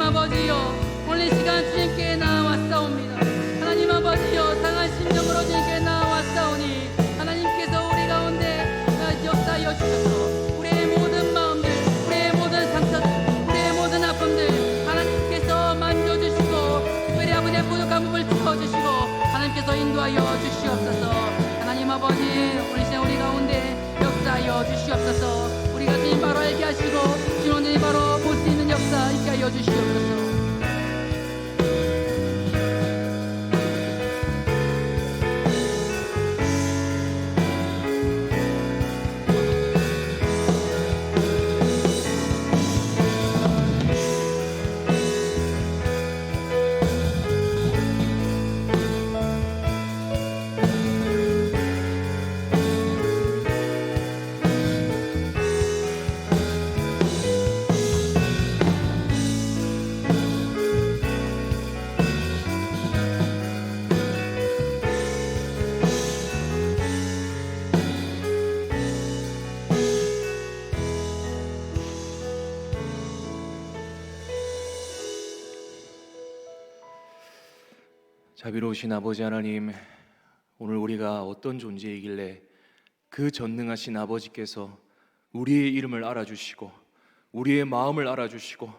아버지여, 오늘 이 시간 주님께 나아왔사옵니다. 하나님 아버지여, 상한 심령으로 주님께 나아왔사오니 하나님께서 우리 가운데 역사하여 주셔서 우리의 모든 마음들, 우리의 모든 상처들, 우리의 모든 아픔들 하나님께서 만져주시고 특별히 아버지의 부족한 부분을 채워주시고 하나님께서 인도하여 주시옵소서. 하나님 아버지, 오늘 시간 우리 가운데 역사하여 주시옵소서. 우리가 주님 바로 알게 하시고 주님 바로 볼 수 있는 역사 있게 하여 주시옵소서. 자비로우신 아버지 하나님, 오늘 우리가 어떤 존재이길래 그 전능하신 아버지께서 우리의 이름을 알아주시고 우리의 마음을 알아주시고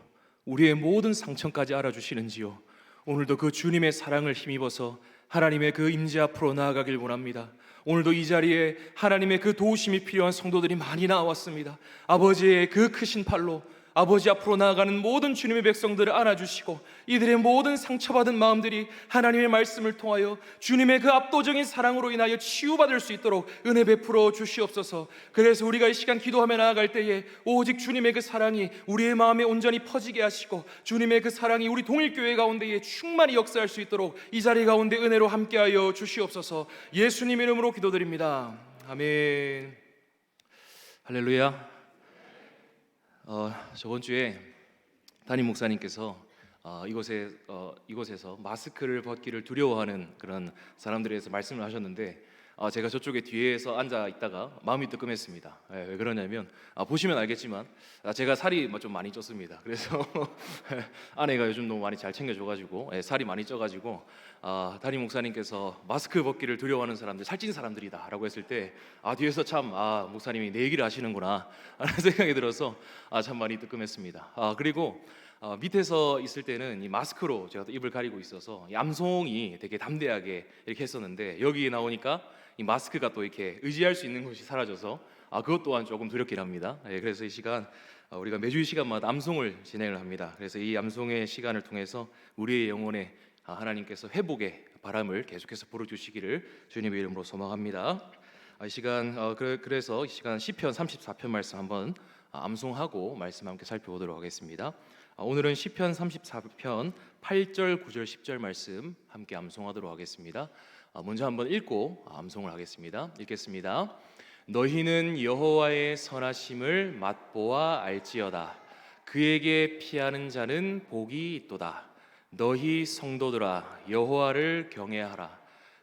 우리의 모든 상처까지 알아주시는지요. 오늘도 그 주님의 사랑을 힘입어서 하나님의 그 임재 앞으로 나아가길 원합니다. 오늘도 이 자리에 하나님의 그 도우심이 필요한 성도들이 많이 나왔습니다. 아버지의 그 크신 팔로 아버지 앞으로 나아가는 모든 주님의 백성들을 안아주시고 이들의 모든 상처받은 마음들이 하나님의 말씀을 통하여 주님의 그 압도적인 사랑으로 인하여 치유받을 수 있도록 은혜 베풀어 주시옵소서. 그래서 우리가 이 시간 기도하며 나아갈 때에 오직 주님의 그 사랑이 우리의 마음에 온전히 퍼지게 하시고 주님의 그 사랑이 우리 동일교회 가운데에 충만히 역사할 수 있도록 이 자리 가운데 은혜로 함께하여 주시옵소서. 예수님 이름으로 기도드립니다. 아멘. 할렐루야. 저번 주에 담임 목사님께서 이곳에서 마스크를 벗기를 두려워하는 그런 사람들에 대해서 말씀을 하셨는데 제가 저쪽에 뒤에서 앉아 있다가 마음이 뜨끔했습니다. 왜 그러냐면 보시면 알겠지만 제가 살이 좀 많이 쪘습니다. 그래서 아내가 요즘 너무 많이 잘 챙겨줘가지고 살이 많이 쪄가지고 담임 목사님께서 마스크 벗기를 두려워하는 사람들 살찐 사람들이다 라고 했을 때 뒤에서 참 목사님이 내 얘기를 하시는구나 라는 생각이 들어서 참 많이 뜨끔했습니다. 그리고 밑에서 있을 때는 이 마스크로 제가 또 입을 가리고 있어서 이 암송이 되게 담대하게 이렇게 했었는데 여기 나오니까 이 마스크가 또 이렇게 의지할 수 있는 곳이 사라져서 그것 또한 조금 두렵긴 합니다. 그래서 이 시간 우리가 매주 이 시간마다 암송을 진행을 합니다. 그래서 이 암송의 시간을 통해서 우리의 영혼에 하나님께서 회복의 바람을 계속해서 불어주시기를 주님의 이름으로 소망합니다. 이 시간 그래서 이 시간 시편 34편 말씀 한번 암송하고 말씀 함께 살펴보도록 하겠습니다. 오늘은 시편 34편 8절, 9절, 10절 말씀 함께 암송하도록 하겠습니다. 먼저 한번 읽고 암송을 하겠습니다. 읽겠습니다. 너희는 여호와의 선하심을 맛보아 알지어다. 그에게 피하는 자는 복이 있도다. 너희 성도들아 여호와를 경외하라.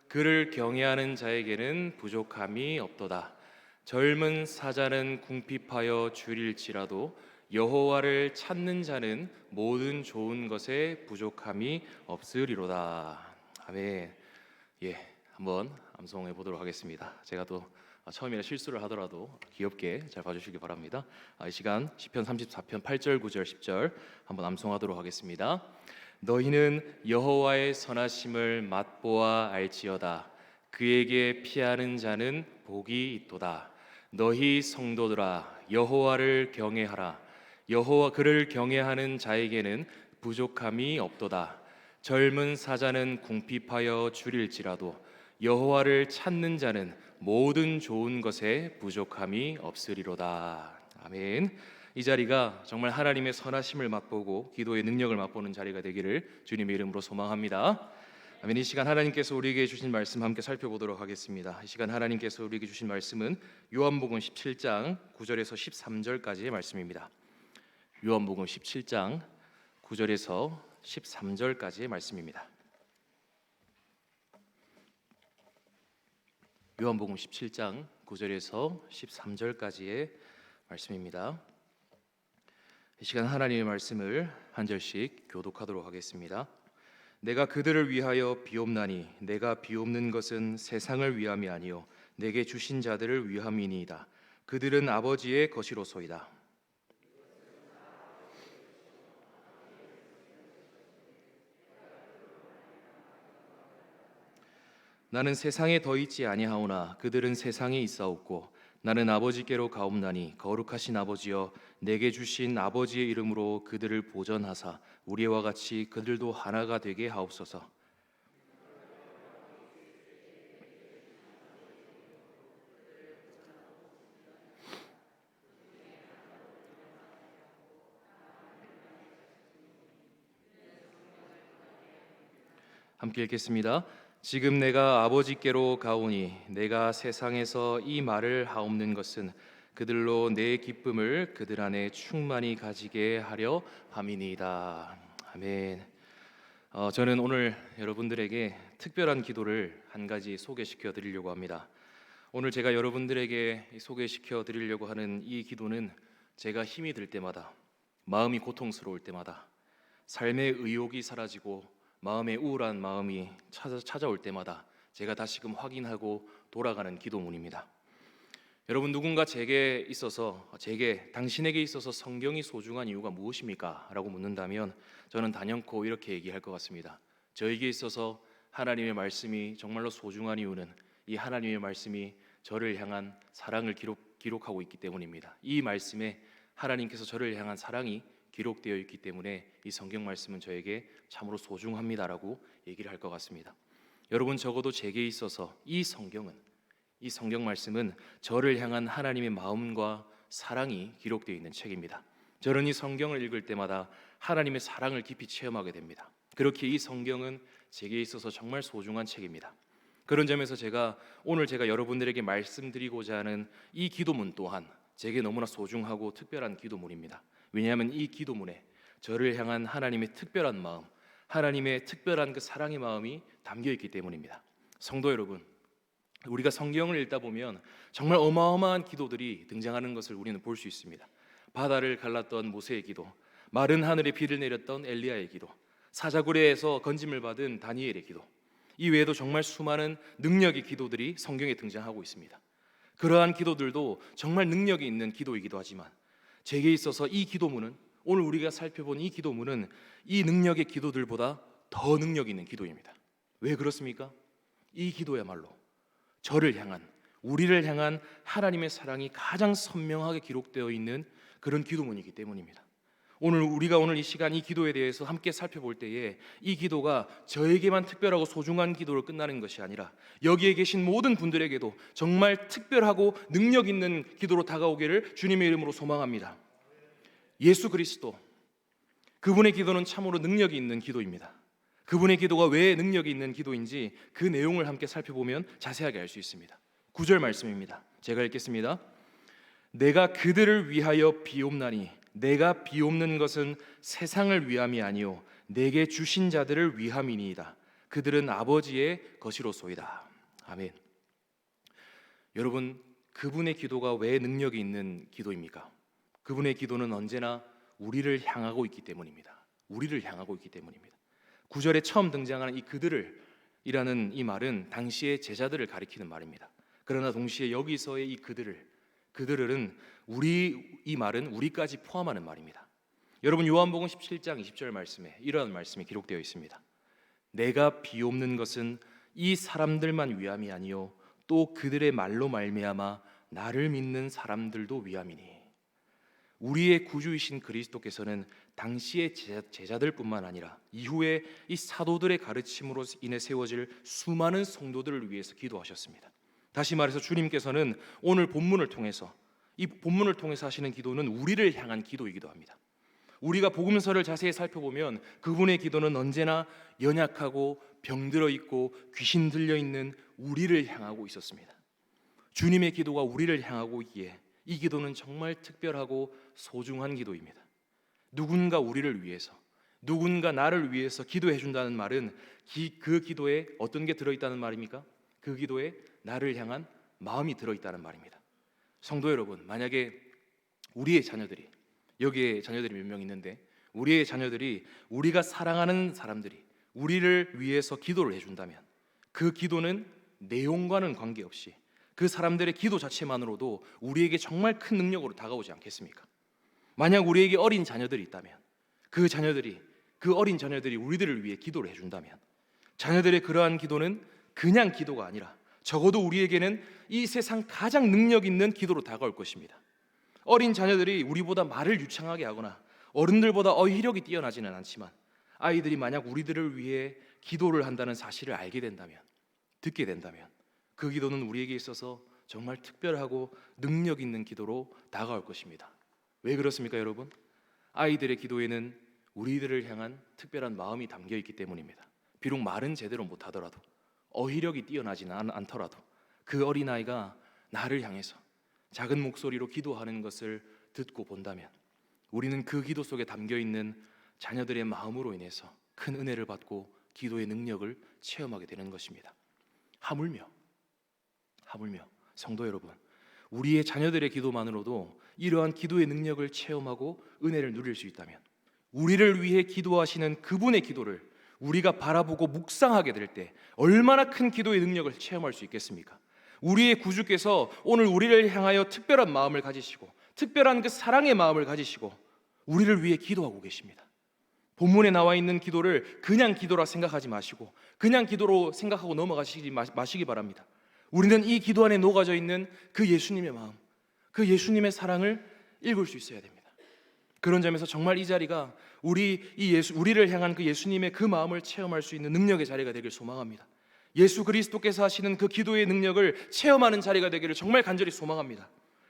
그를 경외하는 자에게는 부족함이 없도다. 젊은 사자는 궁핍하여 줄일지라도 여호와를 찾는 자는 모든 좋은 것에 부족함이 없으리로다. 아멘. 한번 암송해 보도록 하겠습니다. 제가 또 처음이라 실수를 하더라도 귀엽게 잘 봐주시기 바랍니다. 이 시간 시편 34편 8절, 9절, 10절 한번 암송하도록 하겠습니다. 너희는 여호와의 선하심을 맛보아 알지어다. 그에게 피하는 자는 복이 있도다. 너희 성도들아 여호와를 경외하라. 여호와 그를 경외하는 자에게는 부족함이 없도다. 젊은 사자는 궁핍하여 줄일지라도 여호와를 찾는 자는 모든 좋은 것에 부족함이 없으리로다. 아멘. 이 자리가 정말 하나님의 선하심을 맛보고 기도의 능력을 맛보는 자리가 되기를 주님의 이름으로 소망합니다. 아멘. 이 시간 하나님께서 우리에게 주신 말씀 함께 살펴보도록 하겠습니다. 이 시간 하나님께서 우리에게 주신 말씀은 요한복음 17장 9절에서 13절까지의 말씀입니다. 요한복음 17장 9절에서 13절까지의 말씀입니다. 요한복음 17장 9절에서 13절까지의 말씀입니다. 이 시간 하나님의 말씀을 한 절씩 교독하도록 하겠습니다. 내가 그들을 위하여 비옵나니 내가 비옵는 것은 세상을 위함이 아니요 내게 주신 자들을 위함이니이다. 그들은 아버지의 것이로소이다. 나는 세상에 더 있지 아니하오나 그들은 세상에 있사옵고 나는 아버지께로 가옵나니 거룩하신 아버지여 내게 주신 아버지의 이름으로 그들을 보전하사 우리와 같이 그들도 하나가 되게 하옵소서. 함께 읽겠습니다. 지금 내가 아버지께로 가오니 내가 세상에서 이 말을 하옵는 것은 그들로 내 기쁨을 그들 안에 충만히 가지게 하려 함이니이다. 아멘. 저는 오늘 여러분들에게 특별한 기도를 한 가지 소개시켜 드리려고 합니다. 오늘 제가 여러분들에게 소개시켜 드리려고 하는 이 기도는 제가 힘이 들 때마다, 마음이 고통스러울 때마다, 삶의 의욕이 사라지고 마음의 우울한 마음이 찾아올 때마다 제가 다시금 확인하고 돌아가는 기도문입니다. 여러분, 누군가 제게 당신에게 있어서 성경이 소중한 이유가 무엇입니까? 라고 묻는다면 저는 단연코 이렇게 얘기할 것 같습니다. 저에게 있어서 하나님의 말씀이 정말로 소중한 이유는 이 하나님의 말씀이 저를 향한 사랑을 기록하고 있기 때문입니다. 이 말씀에 하나님께서 저를 향한 사랑이 기록되어 있기 때문에 이 성경 말씀은 저에게 참으로 소중합니다라고 얘기를 할 것 같습니다. 여러분, 적어도 제게 있어서 이 성경 말씀은 저를 향한 하나님의 마음과 사랑이 기록되어 있는 책입니다. 저는 이 성경을 읽을 때마다 하나님의 사랑을 깊이 체험하게 됩니다. 그렇게 이 성경은 제게 있어서 정말 소중한 책입니다. 그런 점에서 오늘 제가 여러분들에게 말씀드리고자 하는 이 기도문 또한 제게 너무나 소중하고 특별한 기도문입니다. 왜냐하면 이 기도문에 저를 향한 하나님의 특별한 마음, 하나님의 특별한 그 사랑의 마음이 담겨 있기 때문입니다. 성도 여러분, 우리가 성경을 읽다 보면 정말 어마어마한 기도들이 등장하는 것을 우리는 볼 수 있습니다. 바다를 갈랐던 모세의 기도, 마른 하늘에 비를 내렸던 엘리야의 기도, 사자굴에서 건짐을 받은 다니엘의 기도, 이 외에도 정말 수많은 능력의 기도들이 성경에 등장하고 있습니다. 그러한 기도들도 정말 능력이 있는 기도이기도 하지만 제게 있어서 이 기도문은, 오늘 우리가 살펴본 이 기도문은 이 능력의 기도들보다 더 능력 있는 기도입니다. 왜 그렇습니까? 이 기도야말로 저를 향한, 우리를 향한 하나님의 사랑이 가장 선명하게 기록되어 있는 그런 기도문이기 때문입니다. 우리가 오늘 이 시간 이 기도에 대해서 함께 살펴볼 때에 이 기도가 저에게만 특별하고 소중한 기도로 끝나는 것이 아니라 여기에 계신 모든 분들에게도 정말 특별하고 능력 있는 기도로 다가오기를 주님의 이름으로 소망합니다. 예수 그리스도, 그분의 기도는 참으로 능력이 있는 기도입니다. 그분의 기도가 왜 능력이 있는 기도인지 그 내용을 함께 살펴보면 자세하게 알 수 있습니다. 9절 말씀입니다. 제가 읽겠습니다. 내가 그들을 위하여 비옵나니 내가 비옵는 것은 세상을 위함이 아니요 내게 주신 자들을 위함이니이다. 그들은 아버지의 것이로소이다. 아멘. 여러분, 그분의 기도가 왜 능력이 있는 기도입니까? 그분의 기도는 언제나 우리를 향하고 있기 때문입니다. 우리를 향하고 있기 때문입니다. 9절에 처음 등장하는 이 그들을이라는 이 말은 당시의 제자들을 가리키는 말입니다. 그러나 동시에 여기서의 이 그들은 이 말은 우리까지 포함하는 말입니다. 여러분, 요한복음 17장 20절 말씀에 이러한 말씀이 기록되어 있습니다. 내가 비옵는 것은 이 사람들만 위함이 아니요 또 그들의 말로 말미암아 나를 믿는 사람들도 위함이니. 우리의 구주이신 그리스도께서는 당시의 제자들뿐만 아니라 이후에 이 사도들의 가르침으로 인해 세워질 수많은 성도들을 위해서 기도하셨습니다. 다시 말해서 주님께서는 오늘 본문을 통해서 하시는 기도는 우리를 향한 기도이기도 합니다. 우리가 복음서를 자세히 살펴보면 그분의 기도는 언제나 연약하고 병들어 있고 귀신 들려 있는 우리를 향하고 있었습니다. 주님의 기도가 우리를 향하고 있기에 이 기도는 정말 특별하고 소중한 기도입니다. 누군가 우리를 위해서, 누군가 나를 위해서 기도해 준다는 말은 그 기도에 어떤 게 들어있다는 말입니까? 그 기도에 나를 향한 마음이 들어있다는 말입니다. 성도 여러분, 만약에 우리의 자녀들이 여기에 자녀들이 몇 명 있는데 우리의 자녀들이 우리가 사랑하는 사람들이 우리를 위해서 기도를 해준다면 그 기도는 내용과는 관계없이 그 사람들의 기도 자체만으로도 우리에게 정말 큰 능력으로 다가오지 않겠습니까? 만약 우리에게 어린 자녀들이 있다면 그 어린 자녀들이 우리들을 위해 기도를 해준다면 자녀들의 그러한 기도는 그냥 기도가 아니라 적어도 우리에게는 이 세상 가장 능력 있는 기도로 다가올 것입니다. 어린 자녀들이 우리보다 말을 유창하게 하거나 어른들보다 어휘력이 뛰어나지는 않지만 아이들이 만약 우리들을 위해 기도를 한다는 사실을 알게 된다면, 듣게 된다면 그 기도는 우리에게 있어서 정말 특별하고 능력 있는 기도로 다가올 것입니다. 왜 그렇습니까, 여러분? 아이들의 기도에는 우리들을 향한 특별한 마음이 담겨 있기 때문입니다. 비록 말은 제대로 못하더라도 어휘력이 뛰어나지는 않더라도 그 어린아이가 나를 향해서 작은 목소리로 기도하는 것을 듣고 본다면 우리는 그 기도 속에 담겨 있는 자녀들의 마음으로 인해서 큰 은혜를 받고 기도의 능력을 체험하게 되는 것입니다. 하물며 성도 여러분, 우리의 자녀들의 기도만으로도 이러한 기도의 능력을 체험하고 은혜를 누릴 수 있다면 우리를 위해 기도하시는 그분의 기도를 우리가 바라보고 묵상하게 될 때 얼마나 큰 기도의 능력을 체험할 수 있겠습니까? 우리의 구주께서 오늘 우리를 향하여 특별한 마음을 가지시고 특별한 그 사랑의 마음을 가지시고 우리를 위해 기도하고 계십니다. 본문에 나와 있는 기도를 그냥 기도라 생각하지 마시고 그냥 기도로 생각하고 넘어가시기 마시기 바랍니다. 우리는 이 기도 안에 녹아져 있는 그 예수님의 마음, 그 예수님의 사랑을 읽을 수 있어야 됩니다. 그런 점에서 정말 이 자리가 우리를 향한 그 예수님의 그 마음을 체험할 수 있는 능력의 자리가 되길 소망합니다. 예수 그리스도께서 하시는 그 기도의 능력을 체험하는 자리가 되기를 정말 간절히 소망합니다.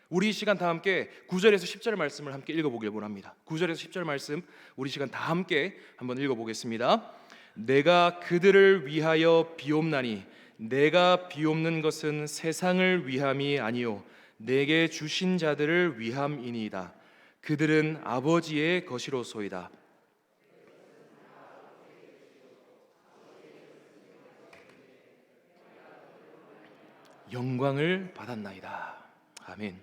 우리 이 시간 다 함께 9절에서 10절 말씀을 함께 읽어보길 원합니다. 9절에서 10절 말씀 우리 시간 다 함께 한번 읽어보겠습니다. 내가 그들을 위하여 비옵나니 내가 비옵는 것은 세상을 위함이 아니요 내게 주신 자들을 위함이니이다. 그들은 아버지의 것이로소이다. 영광을 받았나이다. 아멘.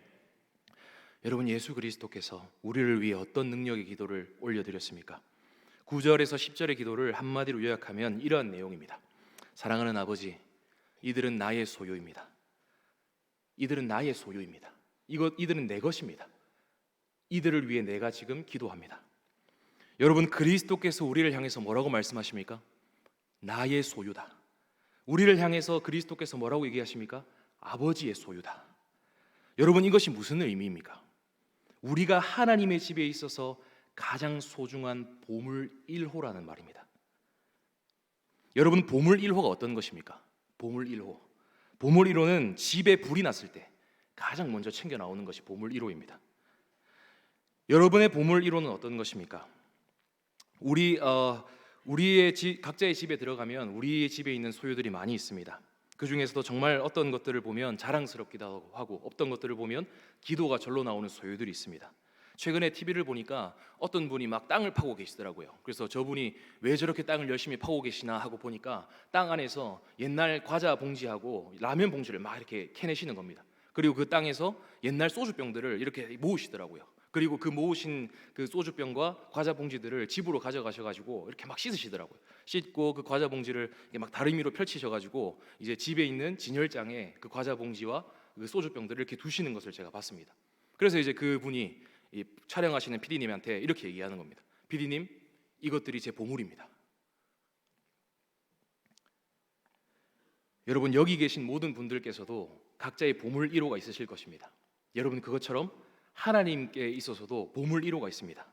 여러분, 예수 그리스도께서 우리를 위해 어떤 능력의 기도를 올려드렸습니까? 9절에서 10절의 기도를 한마디로 요약하면 이러한 내용입니다. 사랑하는 아버지, 이들은 나의 소유입니다. 이들은 나의 소유입니다. 이들은 내 것입니다. 이들을 위해 내가 지금 기도합니다. 여러분, 그리스도께서 우리를 향해서 뭐라고 말씀하십니까? 나의 소유다. 우리를 향해서 그리스도께서 뭐라고 얘기하십니까? 아버지의 소유다. 여러분, 이것이 무슨 의미입니까? 우리가 하나님의 집에 있어서 가장 소중한 보물 1호라는 말입니다. 여러분, 보물 1호가 어떤 것입니까? 보물 1호. 보물 1호는 집에 불이 났을 때 가장 먼저 챙겨 나오는 것이 보물 1호입니다. 여러분의 보물 1호는 어떤 것입니까? 우리의 각자의 집에 들어가면 우리의 집에 있는 소유들이 많이 있습니다. 그 중에서도 정말 어떤 것들을 보면 자랑스럽기도 하고 어떤 것들을 보면 기도가 절로 나오는 소유들이 있습니다. 최근에 TV를 보니까 어떤 분이 막 땅을 파고 계시더라고요. 그래서 저분이 왜 저렇게 땅을 열심히 파고 계시나 하고 보니까 땅 안에서 옛날 과자 봉지하고 라면 봉지를 막 이렇게 캐내시는 겁니다. 그리고 그 땅에서 옛날 소주병들을 이렇게 모으시더라고요. 그리고 그 모으신 그 소주병과 과자 봉지들을 집으로 가져가셔가지고 이렇게 막 씻으시더라고요. 씻고 그 과자 봉지를 막 다리미로 펼치셔가지고 이제 집에 있는 진열장에 그 과자 봉지와 그 소주병들을 이렇게 두시는 것을 제가 봤습니다. 그래서 이제 그 분이 이 촬영하시는 PD님한테 이렇게 얘기하는 겁니다. PD님, 이것들이 제 보물입니다. 여러분, 여기 계신 모든 분들께서도 각자의 보물 1호가 있으실 것입니다. 여러분, 그것처럼 하나님께 있어서도 보물 1호가 있습니다.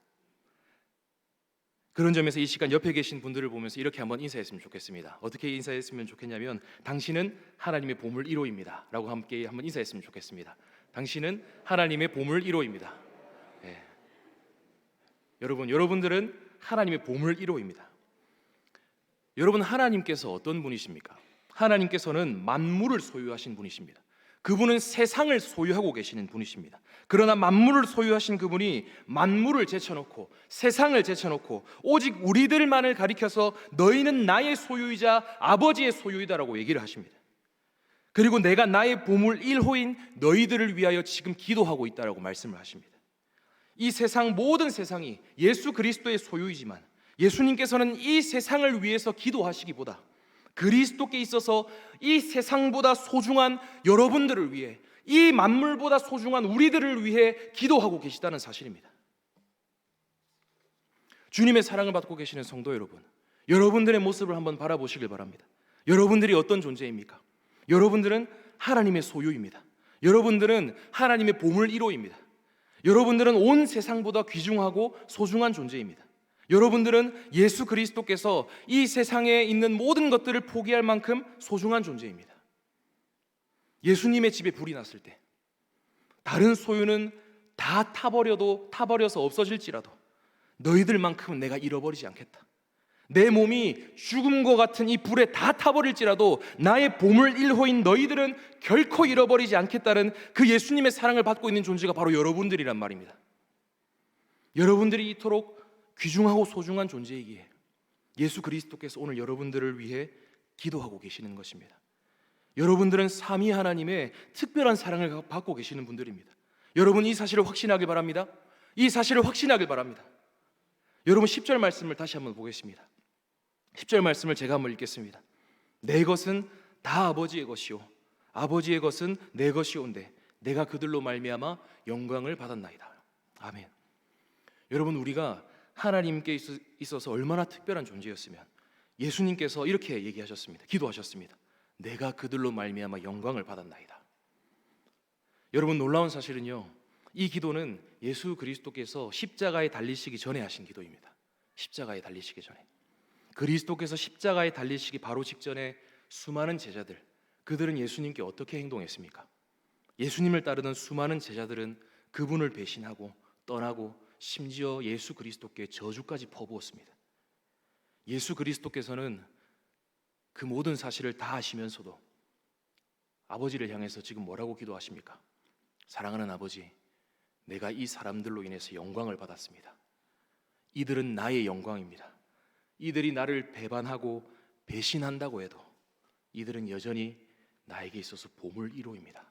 그런 점에서 이 시간 옆에 계신 분들을 보면서 이렇게 한번 인사했으면 좋겠습니다. 어떻게 인사했으면 좋겠냐면 당신은 하나님의 보물 1호입니다 라고 함께 한번 인사했으면 좋겠습니다. 당신은 하나님의 보물 1호입니다. 네. 여러분들은 하나님의 보물 1호입니다. 여러분, 하나님께서 어떤 분이십니까? 하나님께서는 만물을 소유하신 분이십니다. 그분은 세상을 소유하고 계시는 분이십니다. 그러나 만물을 소유하신 그분이 만물을 제쳐놓고 세상을 제쳐놓고 오직 우리들만을 가리켜서 너희는 나의 소유이자 아버지의 소유이다라고 얘기를 하십니다. 그리고 내가 나의 보물 1호인 너희들을 위하여 지금 기도하고 있다라고 말씀을 하십니다. 이 세상 모든 세상이 예수 그리스도의 소유이지만 예수님께서는 이 세상을 위해서 기도하시기보다 그리스도께 있어서 이 세상보다 소중한 여러분들을 위해, 이 만물보다 소중한 우리들을 위해 기도하고 계시다는 사실입니다. 주님의 사랑을 받고 계시는 성도 여러분, 여러분들의 모습을 한번 바라보시길 바랍니다. 여러분들이 어떤 존재입니까? 여러분들은 하나님의 소유입니다. 여러분들은 하나님의 보물 1호입니다. 여러분들은 온 세상보다 귀중하고 소중한 존재입니다. 여러분들은 예수 그리스도께서 이 세상에 있는 모든 것들을 포기할 만큼 소중한 존재입니다. 예수님의 집에 불이 났을 때 다른 소유는 다 타버려서 없어질지라도 너희들만큼은 내가 잃어버리지 않겠다. 내 몸이 죽음과 같은 이 불에 다 타버릴지라도 나의 보물 1호인 너희들은 결코 잃어버리지 않겠다는 그 예수님의 사랑을 받고 있는 존재가 바로 여러분들이란 말입니다. 여러분들이 이토록 귀중하고 소중한 존재이기에 예수 그리스도께서 오늘 여러분들을 위해 기도하고 계시는 것입니다. 여러분들은 삼위 하나님의 특별한 사랑을 받고 계시는 분들입니다. 여러분 이 사실을 확신하길 바랍니다. 이 사실을 확신하길 바랍니다. 여러분 10절 말씀을 다시 한번 보겠습니다. 10절 말씀을 제가 한번 읽겠습니다. 내 것은 다 아버지의 것이요 아버지의 것은 내 것이온데 내가 그들로 말미암아 영광을 받았나이다. 아멘. 여러분 우리가 하나님께 있어서 얼마나 특별한 존재였으면 예수님께서 이렇게 얘기하셨습니다. 기도하셨습니다. 내가 그들로 말미암아 영광을 받았나이다. 여러분 놀라운 사실은요, 이 기도는 예수 그리스도께서 십자가에 달리시기 전에 하신 기도입니다. 십자가에 달리시기 전에 그리스도께서 십자가에 달리시기 바로 직전에 수많은 제자들, 그들은 예수님께 어떻게 행동했습니까? 예수님을 따르는 수많은 제자들은 그분을 배신하고 떠나고 심지어 예수 그리스도께 저주까지 퍼부었습니다. 예수 그리스도께서는 그 모든 사실을 다 아시면서도 아버지를 향해서 지금 뭐라고 기도하십니까? 사랑하는 아버지, 내가 이 사람들로 인해서 영광을 받았습니다. 이들은 나의 영광입니다. 이들이 나를 배반하고 배신한다고 해도 이들은 여전히 나에게 있어서 보물 1호입니다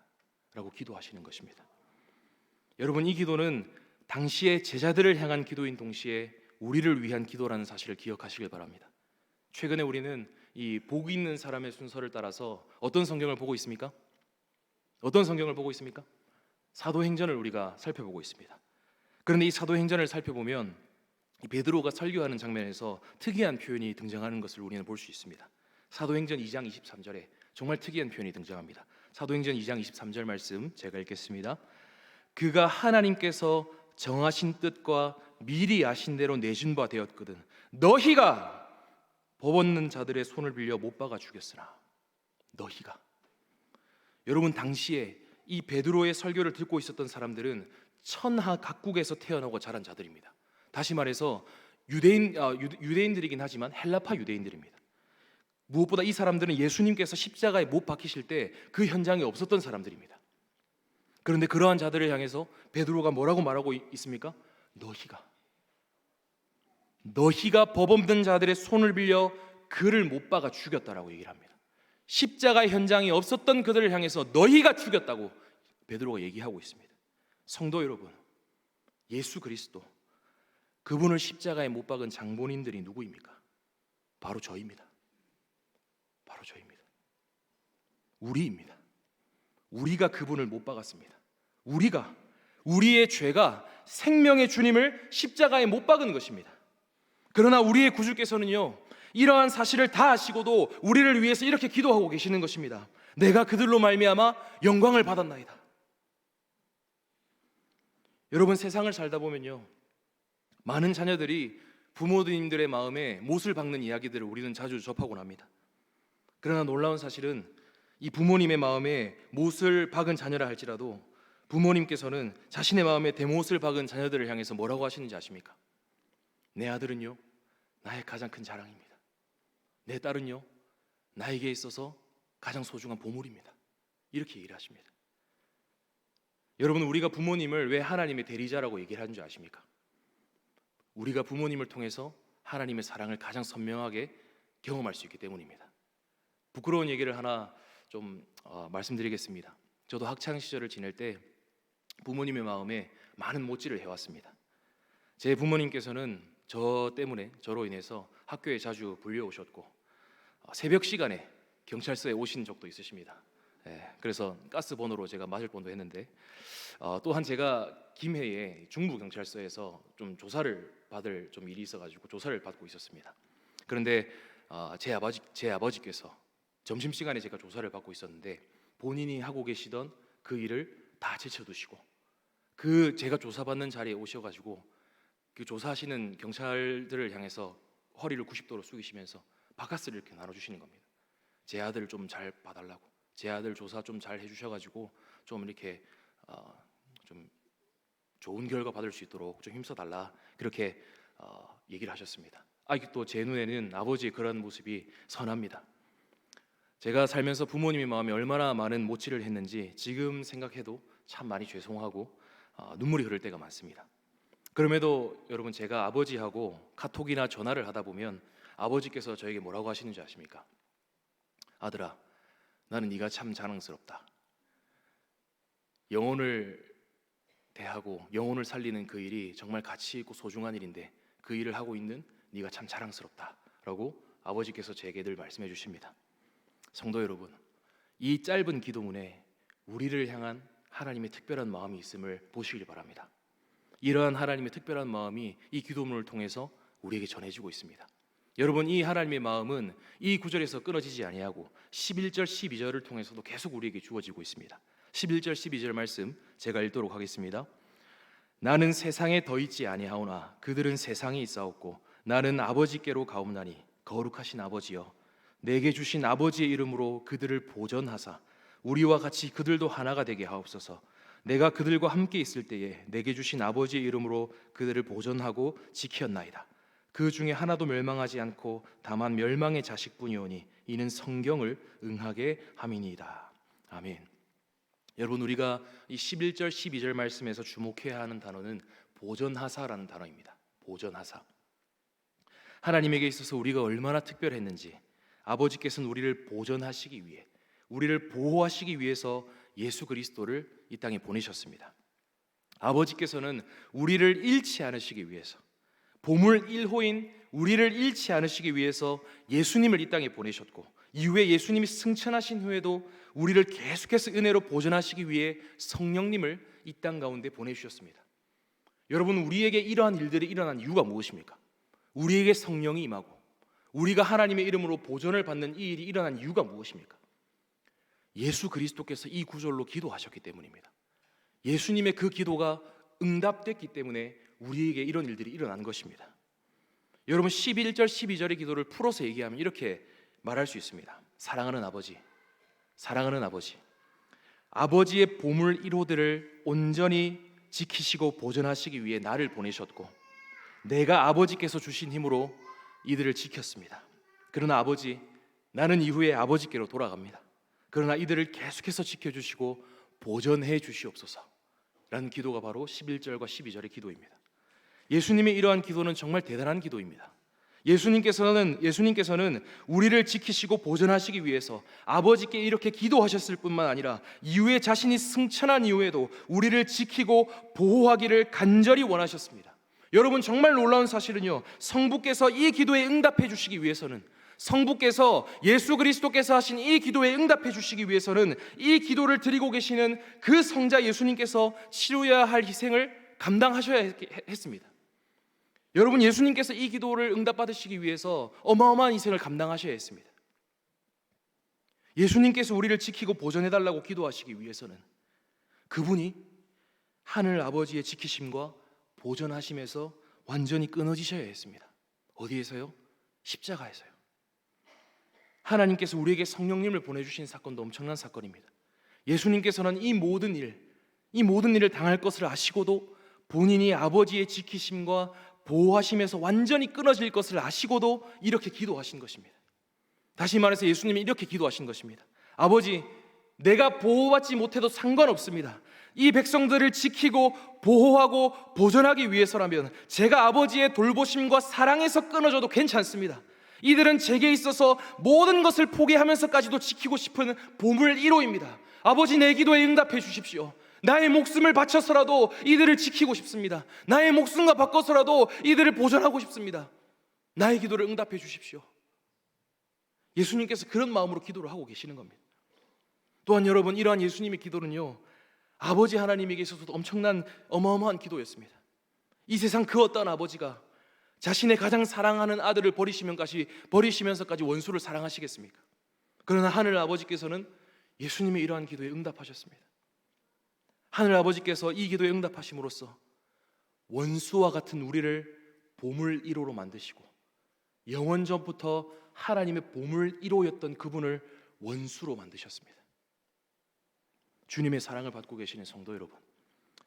라고 기도하시는 것입니다. 여러분 이 기도는 당시의 제자들을 향한 기도인 동시에 우리를 위한 기도라는 사실을 기억하시길 바랍니다. 최근에 우리는 이 복 있는 사람의 순서를 따라서 어떤 성경을 보고 있습니까? 어떤 성경을 보고 있습니까? 사도행전을 우리가 살펴보고 있습니다. 그런데 이 사도행전을 살펴보면 베드로가 설교하는 장면에서 특이한 표현이 등장하는 것을 우리는 볼 수 있습니다. 사도행전 2장 23절에 정말 특이한 표현이 등장합니다. 사도행전 2장 23절 말씀 제가 읽겠습니다. 그가 하나님께서 정하신 뜻과 미리 아신 대로 내준 바 되었거든 너희가 법 없는 자들의 손을 빌려 못 박아 죽였으나. 너희가. 여러분 당시에 이 베드로의 설교를 듣고 있었던 사람들은 천하 각국에서 태어나고 자란 자들입니다. 다시 말해서 유대인들이긴 하지만 헬라파 유대인들입니다. 무엇보다 이 사람들은 예수님께서 십자가에 못 박히실 때 그 현장에 없었던 사람들입니다. 그런데 그러한 자들을 향해서 베드로가 뭐라고 말하고 있습니까? 너희가 법 없는 자들의 손을 빌려 그를 못 박아 죽였다라고 얘기를 합니다. 십자가 현장이 없었던 그들을 향해서 너희가 죽였다고 베드로가 얘기하고 있습니다. 성도 여러분, 예수 그리스도 그분을 십자가에 못 박은 장본인들이 누구입니까? 바로 저입니다. 바로 저입니다. 우리입니다. 우리가 그분을 못 박았습니다. 우리의 죄가 생명의 주님을 십자가에 못 박은 것입니다. 그러나 우리의 구주께서는요, 이러한 사실을 다 아시고도 우리를 위해서 이렇게 기도하고 계시는 것입니다. 내가 그들로 말미암아 영광을 받았나이다. 여러분 세상을 살다 보면요, 많은 자녀들이 부모님들의 마음에 못을 박는 이야기들을 우리는 자주 접하곤 합니다. 그러나 놀라운 사실은 이 부모님의 마음에 못을 박은 자녀라 할지라도 부모님께서는 자신의 마음에 대못을 박은 자녀들을 향해서 뭐라고 하시는지 아십니까? 내 아들은요 나의 가장 큰 자랑입니다. 내 딸은요 나에게 있어서 가장 소중한 보물입니다. 이렇게 얘기를 하십니다. 여러분 우리가 부모님을 왜 하나님의 대리자라고 얘기를 하는 줄 아십니까? 우리가 부모님을 통해서 하나님의 사랑을 가장 선명하게 경험할 수 있기 때문입니다. 부끄러운 얘기를 하나 좀 말씀드리겠습니다. 저도 학창 시절을 지낼 때 부모님의 마음에 많은 못질을 해왔습니다. 제 부모님께서는 저로 인해서 학교에 자주 불려오셨고 새벽 시간에 경찰서에 오신 적도 있으십니다. 그래서 가스 번호로 제가 맞을 뻔도 했는데 또한 제가 김해에 중부경찰서에서 좀 조사를 받을 좀 일이 있어가지고 조사를 받고 있었습니다. 그런데 제 아버지께서 점심시간에 제가 조사를 받고 있었는데 본인이 하고 계시던 그 일을 다 제쳐두시고 그 제가 조사받는 자리에 오셔가지고 그 조사하시는 경찰들을 향해서 허리를 90도로 숙이시면서 바카스를 이렇게 나눠주시는 겁니다. 제 아들 좀 잘 봐달라고, 제 아들 조사 좀 잘 해주셔가지고 좀 이렇게 좀 좋은 결과 받을 수 있도록 좀 힘써달라, 그렇게 얘기를 하셨습니다. 아직도 제 눈에는 아버지의 그런 모습이 선합니다. 제가 살면서 부모님의 마음에 얼마나 많은 모치를 했는지 지금 생각해도 참 많이 죄송하고 눈물이 흐를 때가 많습니다. 그럼에도 여러분, 제가 아버지하고 카톡이나 전화를 하다 보면 아버지께서 저에게 뭐라고 하시는지 아십니까? 아들아, 나는 네가 참 자랑스럽다. 영혼을 대하고 영혼을 살리는 그 일이 정말 가치 있고 소중한 일인데 그 일을 하고 있는 네가 참 자랑스럽다 라고 아버지께서 제게 늘 말씀해 주십니다. 성도 여러분, 이 짧은 기도문에 우리를 향한 하나님의 특별한 마음이 있음을 보시길 바랍니다. 이러한 하나님의 특별한 마음이 이 기도문을 통해서 우리에게 전해지고 있습니다. 여러분, 이 하나님의 마음은 이 구절에서 끊어지지 아니하고 11절 12절을 통해서도 계속 우리에게 주어지고 있습니다. 11절 12절 말씀 제가 읽도록 하겠습니다. 나는 세상에 더 있지 아니하오나 그들은 세상에 있사옵고 나는 아버지께로 가옵나니 거룩하신 아버지여, 내게 주신 아버지의 이름으로 그들을 보전하사 우리와 같이 그들도 하나가 되게 하옵소서. 내가 그들과 함께 있을 때에 내게 주신 아버지의 이름으로 그들을 보전하고 지켰나이다. 그 중에 하나도 멸망하지 않고 다만 멸망의 자식뿐이오니 이는 성경을 응하게 함이니이다. 아멘. 여러분, 우리가 이 11절 12절 말씀에서 주목해야 하는 단어는 보전하사라는 단어입니다. 보전하사. 하나님에게 있어서 우리가 얼마나 특별했는지 아버지께서는 우리를 보전하시기 위해, 우리를 보호하시기 위해서 예수 그리스도를 이 땅에 보내셨습니다. 아버지께서는 우리를 잃지 않으시기 위해서, 보물 1호인 우리를 잃지 않으시기 위해서 예수님을 이 땅에 보내셨고, 이후에 예수님이 승천하신 후에도 우리를 계속해서 은혜로 보존하시기 위해 성령님을 이 땅 가운데 보내주셨습니다. 여러분, 우리에게 이러한 일들이 일어난 이유가 무엇입니까? 우리에게 성령이 임하고 우리가 하나님의 이름으로 보존을 받는 이 일이 일어난 이유가 무엇입니까? 예수 그리스도께서 이 구절로 기도하셨기 때문입니다. 예수님의 그 기도가 응답됐기 때문에 우리에게 이런 일들이 일어난 것입니다. 여러분, 11절 12절의 기도를 풀어서 얘기하면 이렇게 말할 수 있습니다. 사랑하는 아버지, 사랑하는 아버지, 아버지의 보물 1호들을 온전히 지키시고 보존하시기 위해 나를 보내셨고 내가 아버지께서 주신 힘으로 이들을 지켰습니다. 그러나 아버지, 나는 이후에 아버지께로 돌아갑니다. 그러나 이들을 계속해서 지켜주시고 보존해 주시옵소서 라는 기도가 바로 11절과 12절의 기도입니다. 예수님의 이러한 기도는 정말 대단한 기도입니다. 예수님께서는 우리를 지키시고 보존하시기 위해서 아버지께 이렇게 기도하셨을 뿐만 아니라 이후에 자신이 승천한 이후에도 우리를 지키고 보호하기를 간절히 원하셨습니다. 여러분, 정말 놀라운 사실은요, 성부께서 이 기도에 응답해 주시기 위해서는, 성부께서 예수 그리스도께서 하신 이 기도에 응답해 주시기 위해서는 이 기도를 드리고 계시는 그 성자 예수님께서 치러야 할 희생을 감당하셔야 했습니다. 여러분, 예수님께서 이 기도를 응답받으시기 위해서 어마어마한 희생을 감당하셔야 했습니다. 예수님께서 우리를 지키고 보존해달라고 기도하시기 위해서는 그분이 하늘 아버지의 지키심과 보존하심에서 완전히 끊어지셔야 했습니다. 어디에서요? 십자가에서요. 하나님께서 우리에게 성령님을 보내주신 사건도 엄청난 사건입니다. 예수님께서는 이 모든 일을 당할 것을 아시고도 본인이 아버지의 지키심과 보호하심에서 완전히 끊어질 것을 아시고도 이렇게 기도하신 것입니다. 다시 말해서 예수님이 이렇게 기도하신 것입니다. 아버지, 내가 보호받지 못해도 상관없습니다. 이 백성들을 지키고 보호하고 보존하기 위해서라면 제가 아버지의 돌보심과 사랑에서 끊어져도 괜찮습니다. 이들은 제게 있어서 모든 것을 포기하면서까지도 지키고 싶은 보물 1호입니다. 아버지, 내 기도에 응답해 주십시오. 나의 목숨을 바쳐서라도 이들을 지키고 싶습니다. 나의 목숨과 바꿔서라도 이들을 보존하고 싶습니다. 나의 기도를 응답해 주십시오. 예수님께서 그런 마음으로 기도를 하고 계시는 겁니다. 또한 여러분, 이러한 예수님의 기도는요, 아버지 하나님에게 있어서도 엄청난 어마어마한 기도였습니다. 이 세상 그 어떤 아버지가 자신의 가장 사랑하는 아들을 버리시면서까지 원수를 사랑하시겠습니까? 그러나 하늘 아버지께서는 예수님의 이러한 기도에 응답하셨습니다. 하늘 아버지께서 이 기도에 응답하심으로써 원수와 같은 우리를 보물 1호로 만드시고, 영원 전부터 하나님의 보물 1호였던 그분을 원수로 만드셨습니다. 주님의 사랑을 받고 계시는 성도 여러분,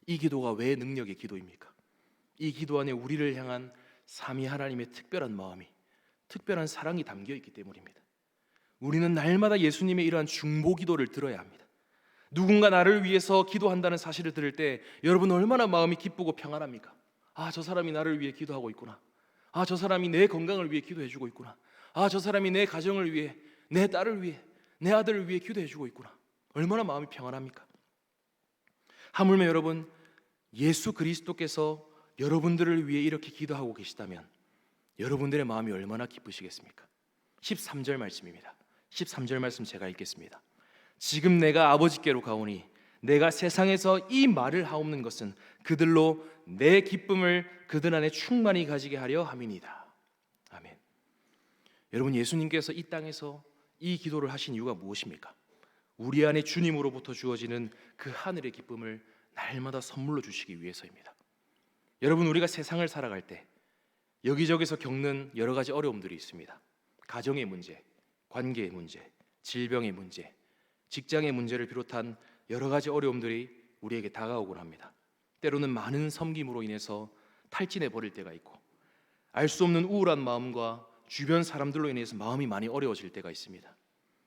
이 기도가 왜 능력의 기도입니까? 이 기도 안에 우리를 향한 삼위 하나님의 특별한 마음이, 특별한 사랑이 담겨 있기 때문입니다. 우리는 날마다 예수님의 이러한 중보 기도를 들어야 합니다. 누군가 나를 위해서 기도한다는 사실을 들을 때 여러분 얼마나 마음이 기쁘고 평안합니까? 아, 저 사람이 나를 위해 기도하고 있구나. 아, 저 사람이 내 건강을 위해 기도해주고 있구나. 아, 저 사람이 내 가정을 위해, 내 딸을 위해, 내 아들을 위해 기도해주고 있구나. 얼마나 마음이 평안합니까? 하물며 여러분, 예수 그리스도께서 여러분들을 위해 이렇게 기도하고 계시다면 여러분들의 마음이 얼마나 기쁘시겠습니까? 13절 말씀입니다. 13절 말씀 제가 읽겠습니다. 지금 내가 아버지께로 가오니 내가 세상에서 이 말을 하옵는 것은 그들로 내 기쁨을 그들 안에 충만히 가지게 하려 함이니이다. 아멘. 여러분, 예수님께서 이 땅에서 이 기도를 하신 이유가 무엇입니까? 우리 안에 주님으로부터 주어지는 그 하늘의 기쁨을 날마다 선물로 주시기 위해서입니다. 여러분, 우리가 세상을 살아갈 때 여기저기서 겪는 여러 가지 어려움들이 있습니다. 가정의 문제, 관계의 문제, 질병의 문제, 직장의 문제를 비롯한 여러 가지 어려움들이 우리에게 다가오곤 합니다. 때로는 많은 섬김으로 인해서 탈진해 버릴 때가 있고, 알 수 없는 우울한 마음과 주변 사람들로 인해서 마음이 많이 어려워질 때가 있습니다.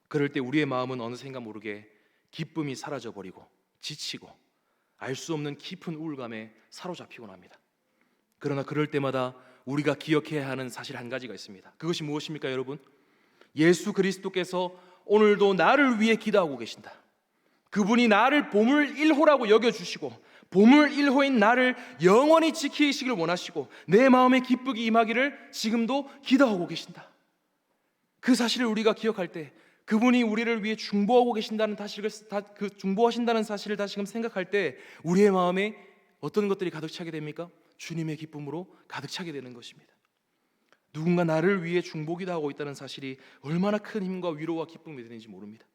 그럴 때 우리의 마음은 어느샌가 모르게 기쁨이 사라져 버리고 지치고 알 수 없는 깊은 우울감에 사로잡히곤 합니다. 그러나 그럴 때마다 우리가 기억해야 하는 사실 한 가지가 있습니다. 그것이 무엇입니까, 여러분? 예수 그리스도께서 오늘도 나를 위해 기도하고 계신다. 그분이 나를 보물 1호라고 여겨주시고 보물 1호인 나를 영원히 지키시길 원하시고 내 마음에 기쁘게 임하기를 지금도 기도하고 계신다. 그 사실을 우리가 기억할 때, 그분이 우리를 위해 중보하고 계신다는 중보하신다는 사실을 다시금 생각할 때 우리의 마음에 어떤 것들이 가득 차게 됩니까? 주님의 기쁨으로 가득 차게 되는 것입니다. 누군가 나를 위해 중보기도 하고 있다는 사실이 얼마나 큰 힘과 위로와 기쁨이 되는지 모릅니다.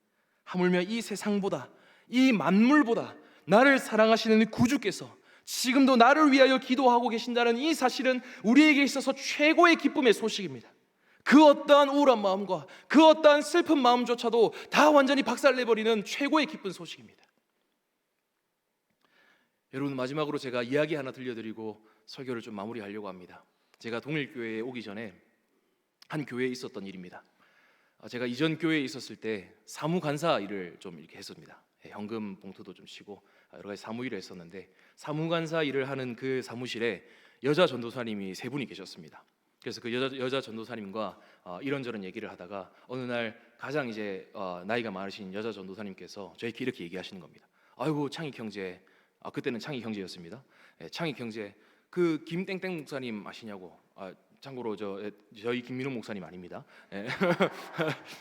하물며 이 세상보다, 이 만물보다 나를 사랑하시는 구주께서 지금도 나를 위하여 기도하고 계신다는 이 사실은 우리에게 있어서 최고의 기쁨의 소식입니다. 그 어떠한 우울한 마음과 그 어떠한 슬픈 마음조차도 다 완전히 박살내버리는 최고의 기쁜 소식입니다. 여러분, 마지막으로 제가 이야기 하나 들려드리고 설교를 좀 마무리하려고 합니다. 제가 동일교회에 오기 전에 한 교회에 있었던 일입니다. 제가 이전 교회에 있었을 때 사무간사 일을 좀 이렇게 했습니다. 현금 봉투도 좀 치고 여러 가지 사무 일을 했었는데, 사무간사 일을 하는 그 사무실에 여자 전도사님이 3분이 계셨습니다. 그래서 그 여자 전도사님과 이런저런 얘기를 하다가 어느 날 가장 이제 나이가 많으신 여자 전도사님께서 저에게 이렇게 얘기하시는 겁니다. 아이고, 창익 형제, 그때는 창익 형제였습니다. 창익 형제, 그 김땡땡 목사님 아시냐고. 참고로 저희 김민호 목사님 아닙니다.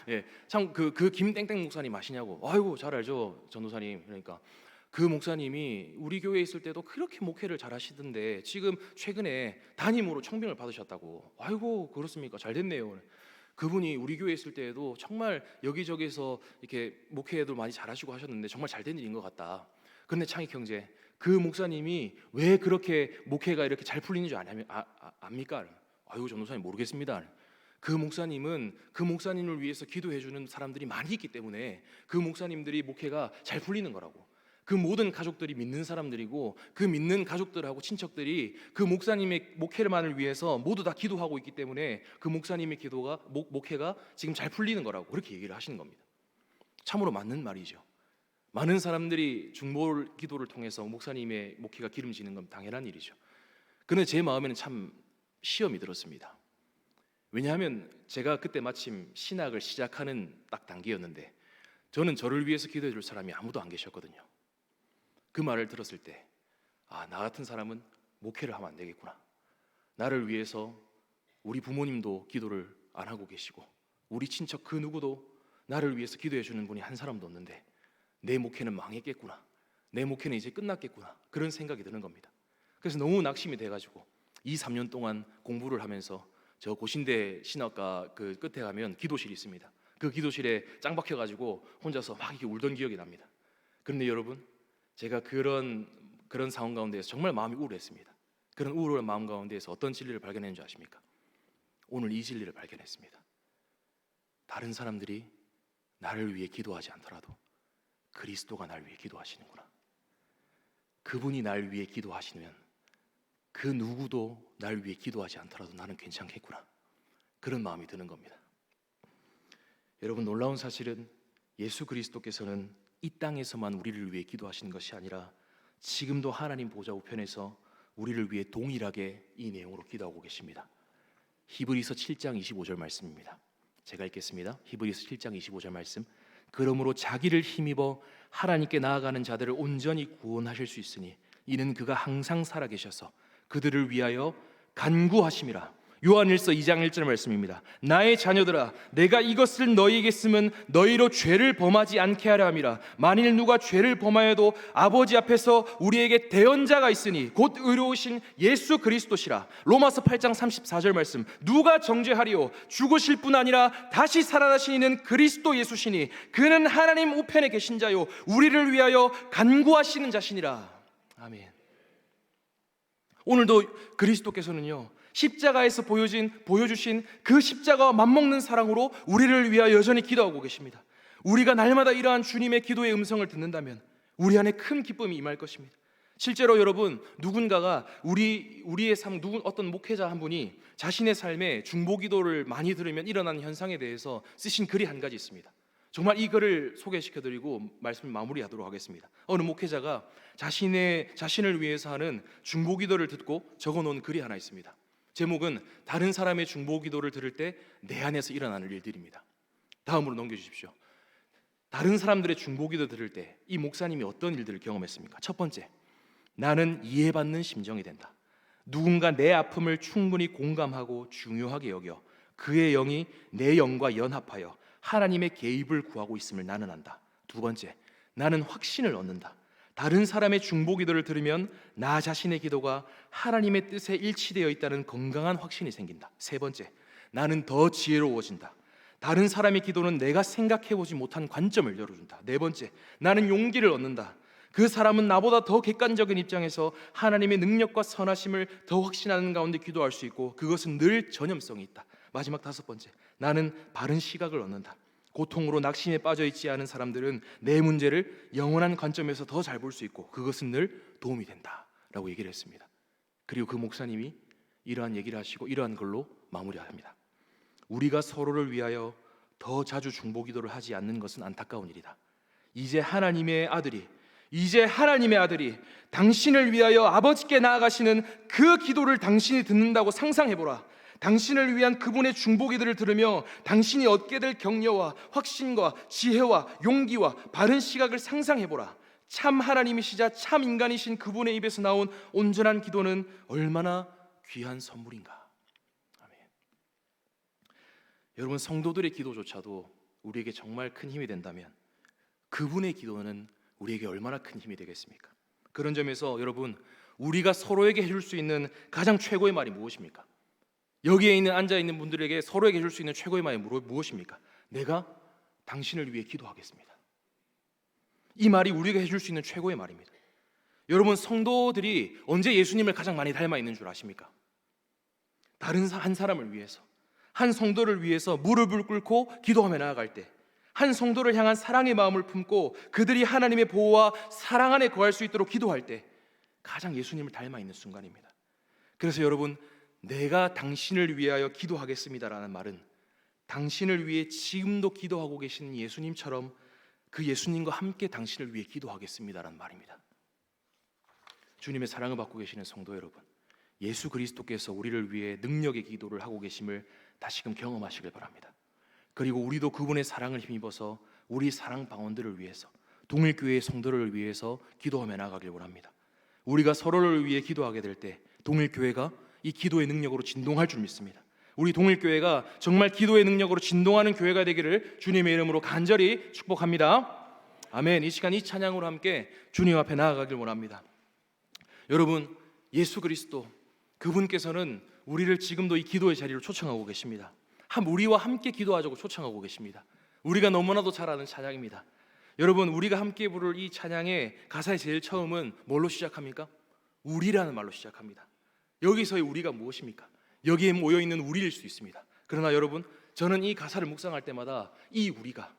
예, 참 그 김땡땡 목사님 아시냐고. 아이고, 잘 알죠, 전도사님. 그러니까 그 목사님이 우리 교회에 있을 때도 그렇게 목회를 잘 하시던데 지금 최근에 담임으로 청빙을 받으셨다고. 아이고, 그렇습니까? 잘 됐네요. 그분이 우리 교회에 있을 때에도 정말 여기저기서 이렇게 목회도 많이 잘하시고 하셨는데 정말 잘 된 일인 것 같다. 그런데 창익 형제, 그 목사님이 왜 그렇게 목회가 이렇게 잘 풀리는 줄 압니까? 아이고, 전도사님 모르겠습니다. 그 목사님은 그 목사님을 위해서 기도해 주는 사람들이 많이 있기 때문에 그 목사님들이 목회가 잘 풀리는 거라고. 그 모든 가족들이 믿는 사람들이고 그 믿는 가족들하고 친척들이 그 목사님의 목회만을 위해서 모두 다 기도하고 있기 때문에 그 목사님의 목회가 지금 잘 풀리는 거라고 그렇게 얘기를 하시는 겁니다. 참으로 맞는 말이죠. 많은 사람들이 중보 기도를 통해서 목사님의 목회가 기름지는 건 당연한 일이죠. 그런데 제 마음에는 참 시험이 들었습니다. 왜냐하면 제가 그때 마침 신학을 시작하는 딱 단계였는데 저는 저를 위해서 기도해 줄 사람이 아무도 안 계셨거든요. 그 말을 들었을 때 나 같은 사람은 목회를 하면 안 되겠구나. 나를 위해서 우리 부모님도 기도를 안 하고 계시고 우리 친척 그 누구도 나를 위해서 기도해 주는 분이 한 사람도 없는데 내 목회는 망했겠구나. 내 목회는 이제 끝났겠구나. 그런 생각이 드는 겁니다. 그래서 너무 낙심이 돼가지고 2-3년 동안 공부를 하면서 저 고신대 신학과 그 끝에 가면 기도실이 있습니다. 그 기도실에 짱 박혀가지고 혼자서 막 이렇게 울던 기억이 납니다. 그런데 여러분, 제가 그런 상황 가운데에서 정말 마음이 우울했습니다. 그런 우울한 마음 가운데에서 어떤 진리를 발견했는 줄 아십니까? 오늘 이 진리를 발견했습니다. 다른 사람들이 나를 위해 기도하지 않더라도 그리스도가 날 위해 기도하시는구나. 그분이 날 위해 기도하시면 그 누구도 날 위해 기도하지 않더라도 나는 괜찮겠구나. 그런 마음이 드는 겁니다. 여러분, 놀라운 사실은 예수 그리스도께서는 이 땅에서만 우리를 위해 기도하시는 것이 아니라 지금도 하나님 보좌 우편에서 우리를 위해 동일하게 이 내용으로 기도하고 계십니다. 히브리서 7장 25절 말씀입니다. 제가 읽겠습니다. 히브리서 7장 25절 말씀. 그러므로 자기를 힘입어 하나님께 나아가는 자들을 온전히 구원하실 수 있으니 이는 그가 항상 살아계셔서 그들을 위하여 간구하심이라. 요한일서 2장 1절 말씀입니다. 나의 자녀들아, 내가 이것을 너희에게 쓰면 너희로 죄를 범하지 않게 하려 함이라. 만일 누가 죄를 범하여도 아버지 앞에서 우리에게 대언자가 있으니 곧 의로우신 예수 그리스도시라. 로마서 8장 34절 말씀. 누가 정죄하리요? 죽으실 뿐 아니라 다시 살아나신 이는 그리스도 예수시니 그는 하나님 우편에 계신 자요 우리를 위하여 간구하시는 자시니라. 아멘. 오늘도 그리스도께서는요, 십자가에서 보여주신 그 십자가와 맞먹는 사랑으로 우리를 위하여 여전히 기도하고 계십니다. 우리가 날마다 이러한 주님의 기도의 음성을 듣는다면 우리 안에 큰 기쁨이 임할 것입니다. 실제로 여러분, 누군가가 우리의 삶, 어떤 목회자 한 분이 자신의 삶에 중보기도를 많이 들으면 일어나는 현상에 대해서 쓰신 글이 한 가지 있습니다. 정말 이 글을 소개시켜드리고 말씀을 마무리하도록 하겠습니다. 어느 목회자가 자신을 위해서 하는 중보기도를 듣고 적어놓은 글이 하나 있습니다. 제목은 다른 사람의 중보기도를 들을 때 내 안에서 일어나는 일들입니다. 다음으로 넘겨주십시오. 다른 사람들의 중보기도 들을 때 이 목사님이 어떤 일들을 경험했습니까? 첫 번째, 나는 이해받는 심정이 된다. 누군가 내 아픔을 충분히 공감하고 중요하게 여겨 그의 영이 내 영과 연합하여 하나님의 개입을 구하고 있음을 나는 안다. 두 번째, 나는 확신을 얻는다. 다른 사람의 중보기도를 들으면 나 자신의 기도가 하나님의 뜻에 일치되어 있다는 건강한 확신이 생긴다. 세 번째, 나는 더 지혜로워진다. 다른 사람의 기도는 내가 생각해보지 못한 관점을 열어준다. 네 번째, 나는 용기를 얻는다. 그 사람은 나보다 더 객관적인 입장에서 하나님의 능력과 선하심을 더 확신하는 가운데 기도할 수 있고 그것은 늘 전염성이 있다. 마지막 다섯 번째, 나는 바른 시각을 얻는다. 고통으로 낙심에 빠져있지 않은 사람들은 내 문제를 영원한 관점에서 더 잘 볼 수 있고 그것은 늘 도움이 된다 라고 얘기를 했습니다. 그리고 그 목사님이 이러한 얘기를 하시고 이러한 글로 마무리합니다. 우리가 서로를 위하여 더 자주 중보기도를 하지 않는 것은 안타까운 일이다. 이제 하나님의 아들이 당신을 위하여 아버지께 나아가시는 그 기도를 당신이 듣는다고 상상해보라. 당신을 위한 그분의 중보기도를 들으며 당신이 얻게 될 격려와 확신과 지혜와 용기와 바른 시각을 상상해보라. 참 하나님이시자 참 인간이신 그분의 입에서 나온 온전한 기도는 얼마나 귀한 선물인가. 아멘. 여러분, 성도들의 기도조차도 우리에게 정말 큰 힘이 된다면 그분의 기도는 우리에게 얼마나 큰 힘이 되겠습니까? 그런 점에서 여러분, 우리가 서로에게 해줄 수 있는 가장 최고의 말이 무엇입니까? 여기에 있는 앉아있는 분들에게 서로에게 해줄 수 있는 최고의 말이 무엇입니까? 내가 당신을 위해 기도하겠습니다. 이 말이 우리가 해줄 수 있는 최고의 말입니다. 여러분, 성도들이 언제 예수님을 가장 많이 닮아 있는 줄 아십니까? 다른 한 사람을 위해서, 한 성도를 위해서 무릎을 꿇고 기도하며 나아갈 때, 한 성도를 향한 사랑의 마음을 품고 그들이 하나님의 보호와 사랑 안에 거할 수 있도록 기도할 때 가장 예수님을 닮아 있는 순간입니다. 그래서 여러분, 내가 당신을 위하여 기도하겠습니다라는 말은 당신을 위해 지금도 기도하고 계신 예수님처럼 그 예수님과 함께 당신을 위해 기도하겠습니다라는 말입니다. 주님의 사랑을 받고 계시는 성도 여러분, 예수 그리스도께서 우리를 위해 능력의 기도를 하고 계심을 다시금 경험하시길 바랍니다. 그리고 우리도 그분의 사랑을 힘입어서 우리 사랑 방언들을 위해서 동일교회의 성도를 위해서 기도하며 나아가길 원합니다. 우리가 서로를 위해 기도하게 될 때 동일교회가 이 기도의 능력으로 진동할 줄 믿습니다. 우리 동일교회가 정말 기도의 능력으로 진동하는 교회가 되기를 주님의 이름으로 간절히 축복합니다. 아멘. 이 시간 이 찬양으로 함께 주님 앞에 나아가길 원합니다. 여러분, 예수 그리스도 그분께서는 우리를 지금도 이 기도의 자리로 초청하고 계십니다. 우리와 함께 기도하자고 초청하고 계십니다. 우리가 너무나도 잘 아는 찬양입니다. 여러분, 우리가 함께 부를 이 찬양의 가사의 제일 처음은 뭘로 시작합니까? 우리라는 말로 시작합니다. 여기서의 우리가 무엇입니까? 여기에 모여있는 우리일 수 있습니다. 그러나 여러분, 저는 이 가사를 묵상할 때마다 이 우리가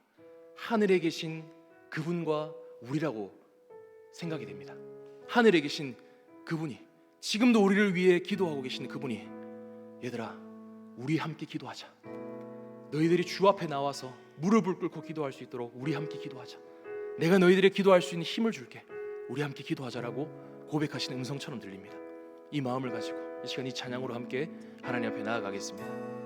하늘에 계신 그분과 우리라고 생각이 됩니다. 하늘에 계신 그분이, 지금도 우리를 위해 기도하고 계신 그분이, 얘들아 우리 함께 기도하자. 너희들이 주 앞에 나와서 무릎을 꿇고 기도할 수 있도록 우리 함께 기도하자. 내가 너희들의 기도할 수 있는 힘을 줄게. 우리 함께 기도하자라고 고백하시는 음성처럼 들립니다. 이 마음을 가지고 이 시간 이 찬양으로 함께 하나님 앞에 나아가겠습니다.